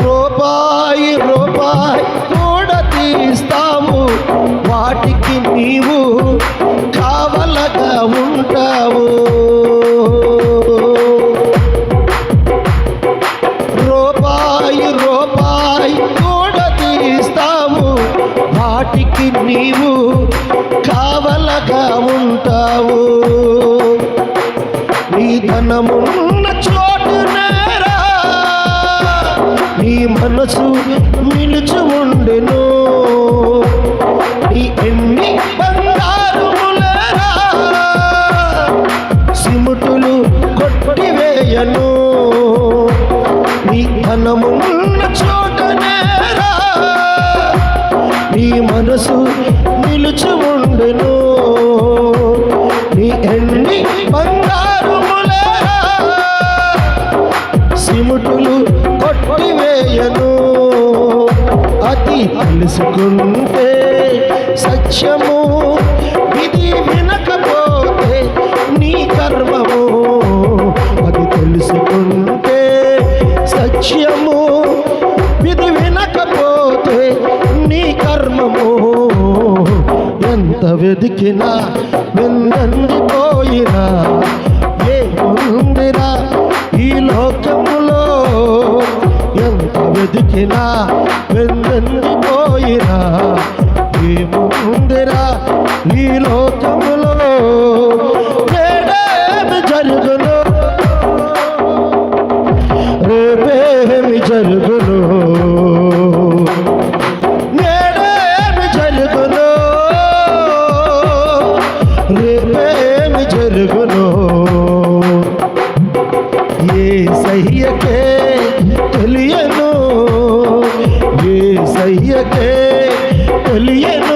రూపాయి రూపాయి కూడా తీస్తావు, వాటికి నీవు కావలగా ఉంటావు. రూపాయి రూపాయి కూడా తీస్తావు, వాటికి నీవు కావలగా ఉంటావు. నీ ధనమున్న చోటునేరా నీ మనసు నిలుచు ఉండెను. నీ ఎన్ని బంగారుములేరా సిముటులు కొట్టివేయను. నీ ధనమున్న చోటునేరా నీ మనసు నిలుచు ఉండెను. నీ ఎన్ని బంగారుములేరా సిముటులు కొట్టివేయను. అది తెలుసుకుంటే సత్యము, ఇది వినకపోతే నీ కర్మము. అది తెలుసుకుంటే సత్యము, ఇది వినకపోతే నీ కర్మము. ఎంత వెతికినా వెందండిపోయినా ఏముందిరా ఈ లోకములో. ఎంత వెతికినా వెందండిపోయినా ఏముందిరా ఈ లోకములో. నేడేమి జరుగును రేపేమి జరుగును, నేడేమి జరుగును రేపేమి జరుగును. యేసయ్యకే తెలియను, యేసయ్యకే తెలియను.